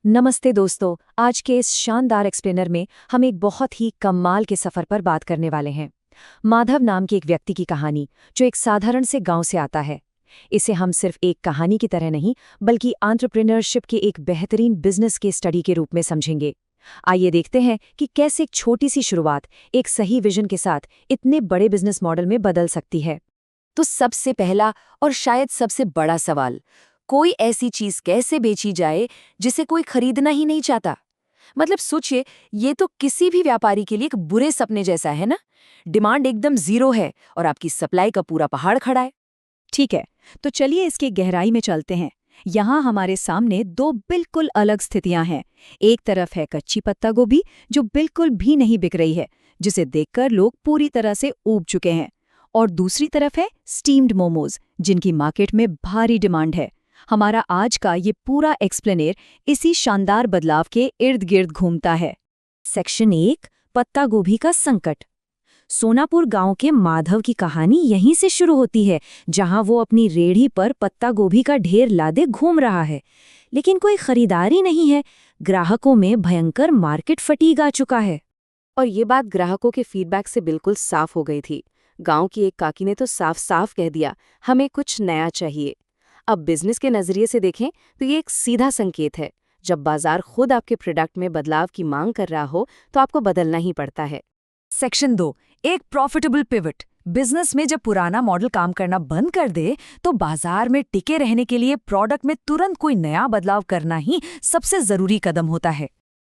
नमस्ते दोस्तों, आज के इस शानदार एक्सप्लेनर में हम एक बहुत ही कमाल के सफर पर बात करने वाले हैं। माधव नाम के एक व्यक्ति की कहानी, जो एक साधारण से गांव से आता है। इसे हम सिर्फ एक कहानी की तरह नहीं, बल्कि एंटरप्रेन्योरशिप के एक बेहतरीन बिजनेस के स्टडी के रूप में समझेंगे। आइए देखते हैं कि कैसे एक छोटी सी शुरुआत एक सही विजन के साथ इतने बड़े बिजनेस मॉडल में बदल सकती है। तो सबसे पहला और शायद सबसे बड़ा सवाल, कोई ऐसी चीज कैसे बेची जाए जिसे कोई खरीदना ही नहीं चाहता। मतलब सोचिए, ये तो किसी भी व्यापारी के लिए एक बुरे सपने जैसा है ना। डिमांड एकदम जीरो है और आपकी सप्लाई का पूरा पहाड़ खड़ा है। ठीक है, तो चलिए इसकी गहराई में चलते हैं। यहाँ हमारे सामने दो बिल्कुल अलग स्थितियां हैं। एक तरफ है कच्ची पत्ता गोभी, जो बिल्कुल भी नहीं बिक रही है, जिसे देखकर लोग पूरी तरह से ऊब चुके हैं। और दूसरी तरफ है स्टीम्ड मोमोज, जिनकी मार्केट में भारी डिमांड है। हमारा आज का ये पूरा एक्सप्लेनेर इसी शानदार बदलाव के इर्द गिर्द घूमता है। सेक्शन 1, पत्ता गोभी का संकट। सोनापुर गांव के माधव की कहानी यहीं से शुरू होती है, जहां वो अपनी रेढ़ी पर पत्ता गोभी का ढेर लादे घूम रहा है। लेकिन कोई खरीदार ही नहीं है। ग्राहकों में भयंकर मार्केट फटीग आ चुका है। और ये बात ग्राहकों के फीडबैक से बिल्कुल साफ हो गई थी। गांव की एक काकी ने तो साफ साफ कह दिया, हमें कुछ नया चाहिए। अब बिजनेस के नजरिए से देखें तो ये एक सीधा संकेत है। जब बाजार खुद आपके प्रोडक्ट में बदलाव की मांग कर रहा हो तो आपको बदलना ही पड़ता है। सेक्शन 2, एक प्रॉफिटेबल पिवट। बिजनेस में जब पुराना मॉडल काम करना बंद कर दे, तो बाजार में टिके रहने के लिए प्रोडक्ट में तुरंत कोई नया बदलाव करना ही सबसे जरूरी कदम होता है।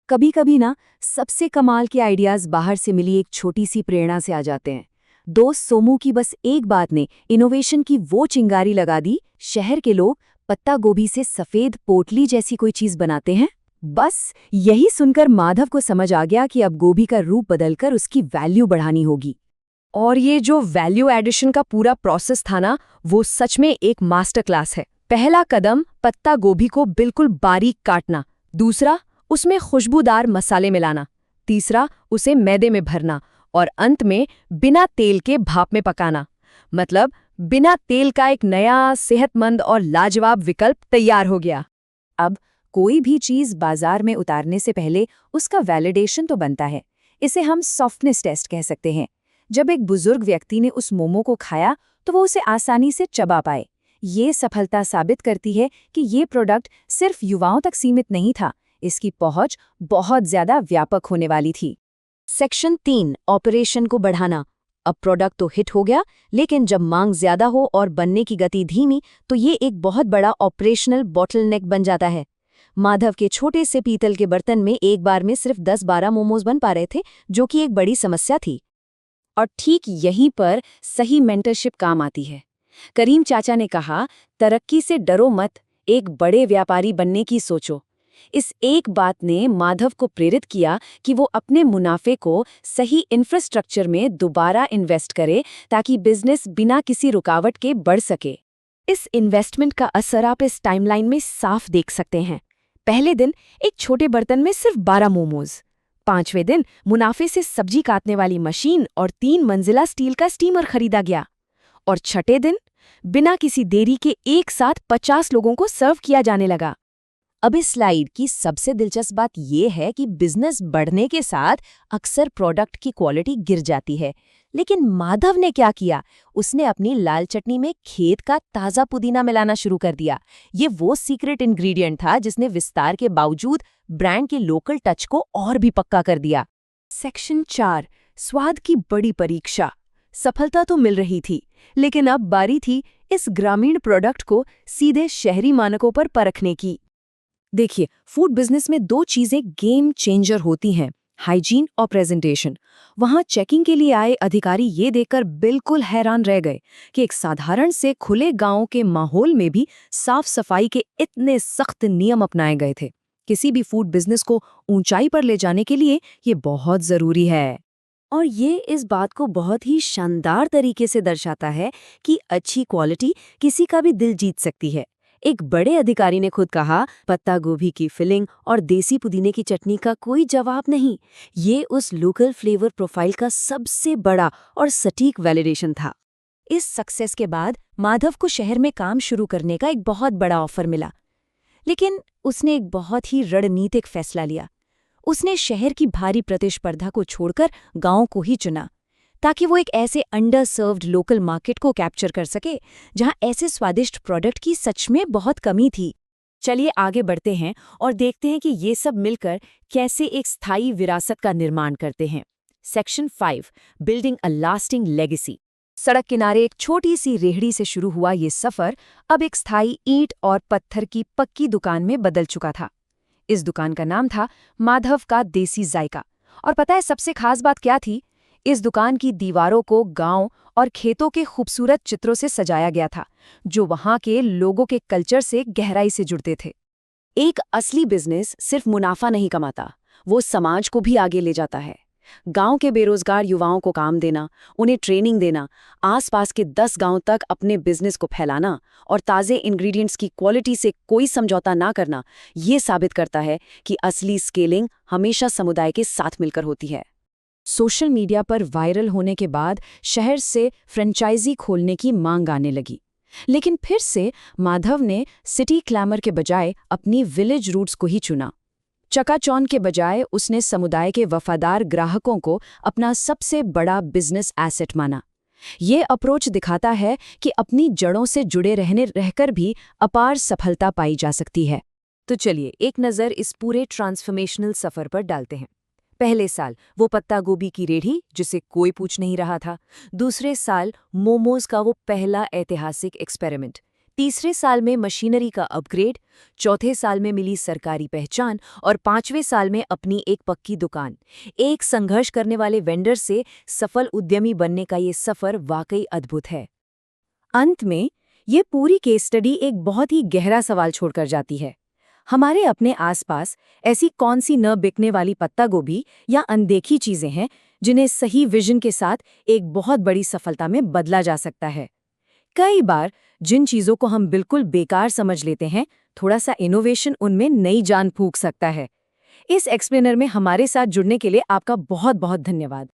कभी कभी ना, सबसे कमाल के आइडियाज बाहर से मिली एक छोटी सी प्रेरणा से आ जाते हैं। दोस्त सोमू की बस एक बात ने इनोवेशन की वो चिंगारी लगा दी। शहर के लोग पत्ता गोभी से सफेद पोटली जैसी कोई चीज बनाते हैं। बस यही सुनकर माधव को समझ आ गया कि अब गोभी का रूप बदलकर उसकी वैल्यू बढ़ानी होगी। और ये जो वैल्यू एडिशन का पूरा प्रोसेस था ना, वो सच में एक मास्टर क्लास है। पहला कदम, पत्ता गोभी को बिल्कुल बारीक काटना। दूसरा, उसमें खुशबूदार मसाले मिलाना। तीसरा, उसे मैदे में भरना। और अंत में बिना तेल के भाप में पकाना। मतलब बिना तेल का एक नया, सेहतमंद और लाजवाब विकल्प तैयार हो गया। अब कोई भी चीज बाजार में उतारने से पहले उसका वैलिडेशन तो बनता है। इसे हम सॉफ्टनेस टेस्ट कह सकते हैं। जब एक बुजुर्ग व्यक्ति ने उस मोमो को खाया तो वो उसे आसानी से चबा पाए। ये सफलता साबित करती है कि ये प्रोडक्ट सिर्फ युवाओं तक सीमित नहीं था, इसकी पहुंच बहुत ज्यादा व्यापक होने वाली थी। सेक्शन 3, ऑपरेशन को बढ़ाना। अब प्रोडक्ट तो हिट हो गया, लेकिन जब मांग ज्यादा हो और बनने की गति धीमी, तो ये एक बहुत बड़ा ऑपरेशनल बॉटलनेक बन जाता है। माधव के छोटे से पीतल के बर्तन में एक बार में सिर्फ 10-12 मोमोज बन पा रहे थे, जो कि एक बड़ी समस्या थी। और ठीक यहीं पर सही मेंटरशिप काम आती है। करीम चाचा ने कहा, तरक्की से डरो मत, एक बड़े व्यापारी बनने की सोचो। इस एक बात ने माधव को प्रेरित किया कि वो अपने मुनाफे को सही इंफ्रास्ट्रक्चर में दोबारा इन्वेस्ट करे, ताकि बिजनेस बिना किसी रुकावट के बढ़ सके। इस इन्वेस्टमेंट का असर आप इस टाइमलाइन में साफ देख सकते हैं। पहले दिन एक छोटे बर्तन में सिर्फ 12 मोमोज। 5वें दिन मुनाफे से सब्जी काटने वाली मशीन और 3 मंजिला स्टील का स्टीमर खरीदा गया। और छठे दिन बिना किसी देरी के एक साथ 50 लोगों को सर्व किया जाने लगा। अब इस स्लाइड की सबसे दिलचस्प बात यह है कि बिजनेस बढ़ने के साथ अक्सर प्रोडक्ट की क्वालिटी गिर जाती है। लेकिन माधव ने क्या किया? उसने अपनी लाल चटनी में खेत का ताज़ा पुदीना मिलाना शुरू कर दिया। ये वो सीक्रेट इंग्रेडिएंट था जिसने विस्तार के बावजूद ब्रांड के लोकल टच को और भी पक्का कर दिया। सेक्शन 4, स्वाद की बड़ी परीक्षा। सफलता तो मिल रही थी, लेकिन अब बारी थी इस ग्रामीण प्रोडक्ट को सीधे शहरी मानकों पर परखने की। देखिए, फूड बिजनेस में 2 चीजें गेम चेंजर होती हैं, हाइजीन और प्रेजेंटेशन। वहां चेकिंग के लिए आए अधिकारी ये देखकर बिल्कुल हैरान रह गए कि एक साधारण से खुले गांव के माहौल में भी साफ सफाई के इतने सख्त नियम अपनाए गए थे। किसी भी फूड बिजनेस को ऊंचाई पर ले जाने के लिए ये बहुत जरूरी है। और ये इस बात को बहुत ही शानदार तरीके से दर्शाता है कि अच्छी क्वालिटी किसी का भी दिल जीत सकती है। एक बड़े अधिकारी ने खुद कहा, पत्ता गोभी की फिलिंग और देसी पुदीने की चटनी का कोई जवाब नहीं। ये उस लोकल फ्लेवर प्रोफाइल का सबसे बड़ा और सटीक वैलिडेशन था। इस सक्सेस के बाद माधव को शहर में काम शुरू करने का एक बहुत बड़ा ऑफर मिला। लेकिन उसने एक बहुत ही रणनीतिक फैसला लिया। उसने शहर की भारी प्रतिस्पर्धा को छोड़कर गांव को ही चुना, ताकि वो एक ऐसे अंडर सर्व्ड लोकल मार्केट को कैप्चर कर सके जहां ऐसे स्वादिष्ट प्रोडक्ट की सच में बहुत कमी थी। चलिए आगे बढ़ते हैं और देखते हैं कि ये सब मिलकर कैसे एक स्थायी विरासत का निर्माण करते हैं। सेक्शन 5, बिल्डिंग अ लास्टिंग लेगेसी। सड़क किनारे एक छोटी सी रेहड़ी से शुरू हुआ ये सफर अब एक स्थायी ईंट और पत्थर की पक्की दुकान में बदल चुका था। इस दुकान का नाम था माधव का देसी जायका। और पता है सबसे खास बात क्या थी? इस दुकान की दीवारों को गांव और खेतों के खूबसूरत चित्रों से सजाया गया था, जो वहां के लोगों के कल्चर से गहराई से जुड़ते थे। एक असली बिजनेस सिर्फ मुनाफा नहीं कमाता, वो समाज को भी आगे ले जाता है। गांव के बेरोजगार युवाओं को काम देना, उन्हें ट्रेनिंग देना, आसपास के 10 गांव तक अपने बिजनेस को फैलाना और ताज़े इंग्रेडिएंट्स की क्वालिटी से कोई समझौता ना करना, ये साबित करता है कि असली स्केलिंग हमेशा समुदाय के साथ मिलकर होती है। सोशल मीडिया पर वायरल होने के बाद शहर से फ्रेंचाइजी खोलने की मांग आने लगी। लेकिन फिर से माधव ने सिटी क्लैमर के बजाय अपनी विलेज रूट्स को ही चुना। चकाचौंध के बजाय उसने समुदाय के वफादार ग्राहकों को अपना सबसे बड़ा बिजनेस एसेट माना। ये अप्रोच दिखाता है कि अपनी जड़ों से जुड़े रहकर भी अपार सफलता पाई जा सकती है। तो चलिए एक नज़र इस पूरे ट्रांसफॉर्मेशनल सफ़र पर डालते हैं। पहले साल वो पत्ता गोभी की रेढ़ी जिसे कोई पूछ नहीं रहा था। दूसरे साल मोमोज का वो पहला ऐतिहासिक एक्सपेरिमेंट। तीसरे साल में मशीनरी का अपग्रेड। चौथे साल में मिली सरकारी पहचान और 5वें साल में अपनी एक पक्की दुकान। एक संघर्ष करने वाले वेंडर से सफल उद्यमी बनने का ये सफ़र वाकई अद्भुत है। अंत में ये पूरी केस स्टडी एक बहुत ही गहरा सवाल छोड़कर जाती है। हमारे अपने आसपास ऐसी कौन सी न बिकने वाली पत्ता गोभी या अनदेखी चीजें हैं जिन्हें सही विजन के साथ एक बहुत बड़ी सफलता में बदला जा सकता है? कई बार जिन चीजों को हम बिल्कुल बेकार समझ लेते हैं, थोड़ा सा इनोवेशन उनमें नई जान फूंक सकता है। इस एक्सप्लेनर में हमारे साथ जुड़ने के लिए आपका बहुत बहुत धन्यवाद।